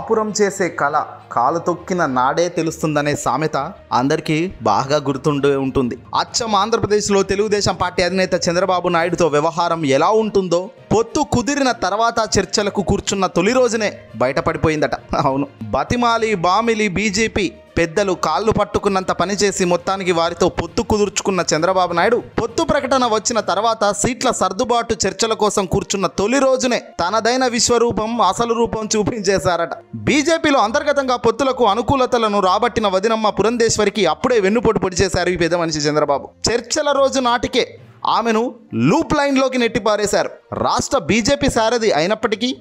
కాపురం చేసే కళ కాలు తొక్కిన నాడే తెలుస్తుందనే సామెత అందరికీ బాగా గుర్తుండే ఉంటుంది. అచ్చం ఆంధ్రప్రదేశ్లో తెలుగుదేశం పార్టీ అధినేత చంద్రబాబు నాయుడుతో వ్యవహారం ఎలా ఉంటుందో పొత్తు కుదిరిన తర్వాత చర్చలకు కూర్చున్న తొలి రోజునే బయటపడిపోయిందట. అవును, బతిమాలి బామిలి బీజేపీ పెద్దలు కాళ్ళు పట్టుకున్నంత పనిచేసి మొత్తానికి వారితో పొత్తు కుదుర్చుకున్న చంద్రబాబు నాయుడు పొత్తు ప్రకటన వచ్చిన తర్వాత సీట్ల సర్దుబాటు చర్చల కోసం కూర్చున్న తొలి రోజునే తనదైన విశ్వరూపం అసలు రూపం చూపించేశారట. బీజేపీలో అంతర్గతంగా పొత్తులకు అనుకూలతలను రాబట్టిన వదినమ్మ పురంధేశ్వరికి అప్పుడే వెన్నుపోటు పొడి చేశారు ఈ పెద్ద మనిషి చంద్రబాబు. చర్చల రోజు నాటికే ఆమెను లూప్ లైన్లోకి నెట్టిపారేశారు. రాష్ట్ర బీజేపీ సారథి అయినప్పటికీ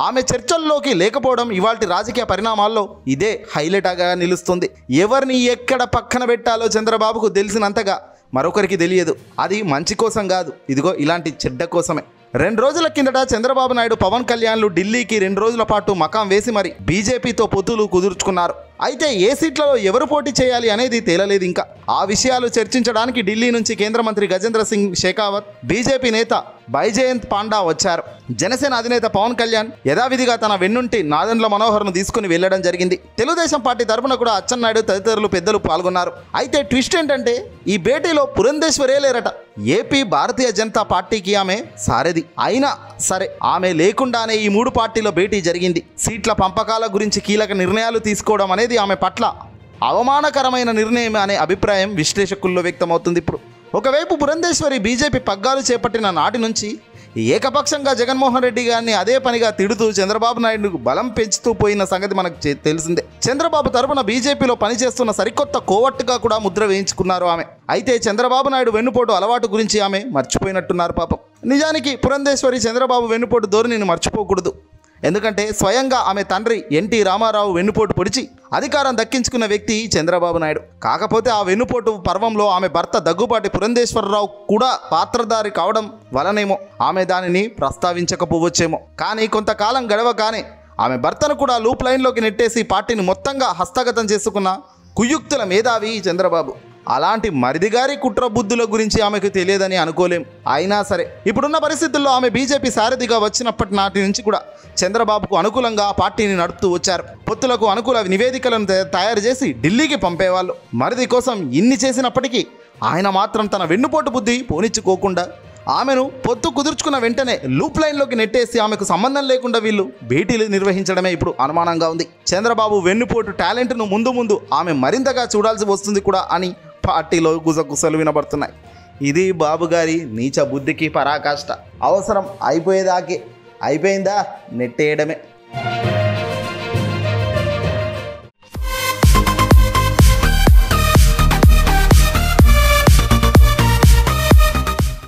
ఆమె చర్చల్లోకి లేకపోవడం ఇవాల్టి రాజకీయ పరిణామాల్లో ఇదే హైలైట్గా నిలుస్తుంది. ఎవరిని ఎక్కడ పక్కన పెట్టాలో చంద్రబాబుకు తెలిసినంతగా మరొకరికి తెలియదు. అది మంచి కోసం కాదు, ఇదిగో ఇలాంటి చెడ్డ కోసమే. 2 రోజుల కిందట చంద్రబాబు నాయుడు పవన్ కళ్యాణ్లు ఢిల్లీకి 2 రోజుల పాటు మకాం వేసి మరి బీజేపీతో పొత్తులు కుదుర్చుకున్నారు. అయితే ఏ సీట్లలో ఎవరు పోటీ చేయాలి అనేది తేలలేదు. ఇంకా ఆ విషయాలు చర్చించడానికి ఢిల్లీ నుంచి కేంద్ర మంత్రి గజేంద్ర సింగ్ షెకావత్, బీజేపీ నేత బైజయంత్ పాండా వచ్చారు. జనసేన అధినేత పవన్ కళ్యాణ్ యథావిధిగా తన వెన్నుంటి నాదెండ్ల మనోహర్ను తీసుకుని వెళ్లడం జరిగింది. తెలుగుదేశం పార్టీ తరఫున కూడా అచ్చెన్నాయుడు తదితరులు పెద్దలు పాల్గొన్నారు. అయితే ట్విస్ట్ ఏంటంటే ఈ భేటీలో పురంధేశ్వరే లేరట. ఏపీ భారతీయ జనతా పార్టీకి ఆమె సారథి అయినా సరే ఆమె లేకుండానే ఈ 3 పార్టీల భేటీ జరిగింది. సీట్ల పంపకాల గురించి కీలక నిర్ణయాలు తీసుకోవడం అనేది ఆమె పట్ల అవమానకరమైన నిర్ణయం అనే అభిప్రాయం విశ్లేషకుల్లో వ్యక్తమవుతుంది. ఇప్పుడు ఒకవైపు పురంధేశ్వరి బీజేపీ పగ్గాలు చేపట్టిన నాటి నుంచి ఏకపక్షంగా జగన్మోహన్ రెడ్డి గారిని అదే పనిగా తిడుతూ చంద్రబాబు నాయుడుకు బలం పెంచుతూ పోయిన సంగతి మనకు తెలిసిందే. చంద్రబాబు తరపున బీజేపీలో పనిచేస్తున్న సరికొత్త కోవట్టుగా కూడా ముద్ర వేయించుకున్నారు ఆమె. అయితే చంద్రబాబు నాయుడు వెన్నుపోటు అలవాటు గురించి ఆమె మర్చిపోయినట్టున్నారు పాపం. నిజానికి పురంధేశ్వరి చంద్రబాబు వెన్నుపోటు ధోరణిని మర్చిపోకూడదు. ఎందుకంటే స్వయంగా ఆమె తండ్రి ఎన్టీ రామారావు వెన్నుపోటు పొడిచి అధికారం దక్కించుకున్న వ్యక్తి చంద్రబాబు నాయుడు. కాకపోతే ఆ వెన్నుపోటు పర్వంలో ఆమె భర్త దగ్గుబాటి పురంధేశ్వరరావు కూడా పాత్రధారి కావడం వలనేమో ఆమె దానిని ప్రస్తావించకపోవచ్చేమో. కానీ కొంతకాలం గడవగానే ఆమె భర్తను కూడా లూప్ లైన్లోకి నెట్టేసి పార్టీని మొత్తంగా హస్తగతం చేసుకున్న కుయుక్తుల మేధావి చంద్రబాబు. అలాంటి మరిదిగారి కుట్ర బుద్ధుల గురించి ఆమెకు తెలియదని అనుకోలేం. అయినా సరే ఇప్పుడున్న పరిస్థితుల్లో ఆమె బీజేపీ సారథిగా వచ్చినప్పటి నాటి నుంచి కూడా చంద్రబాబుకు అనుకూలంగా పార్టీని నడుపుతూ వచ్చారు. పొత్తులకు అనుకూల నివేదికలను తయారు చేసి ఢిల్లీకి పంపేవాళ్ళు. మరిది కోసం ఇన్ని చేసినప్పటికీ ఆయన మాత్రం తన వెన్నుపోటు బుద్ధి పోనిచ్చుకోకుండా ఆమెను పొత్తు కుదుర్చుకున్న వెంటనే లూప్ లైన్లోకి నెట్టేసి ఆమెకు సంబంధం లేకుండా వీళ్ళు భేటీలు నిర్వహించడమే ఇప్పుడు అనుమానంగా ఉంది. చంద్రబాబు వెన్నుపోటు టాలెంట్ను ముందు ఆమె మరింతగా చూడాల్సి వస్తుంది కూడా అని పార్టీలో గుసగుసలు వినబడుతున్నాయి. ఇది బాబుగారి నీచ బుద్ధికి పరాకాష్ట. అవసరం అయిపోయేదాకే అయిపోయిందా నెట్టేయడమే.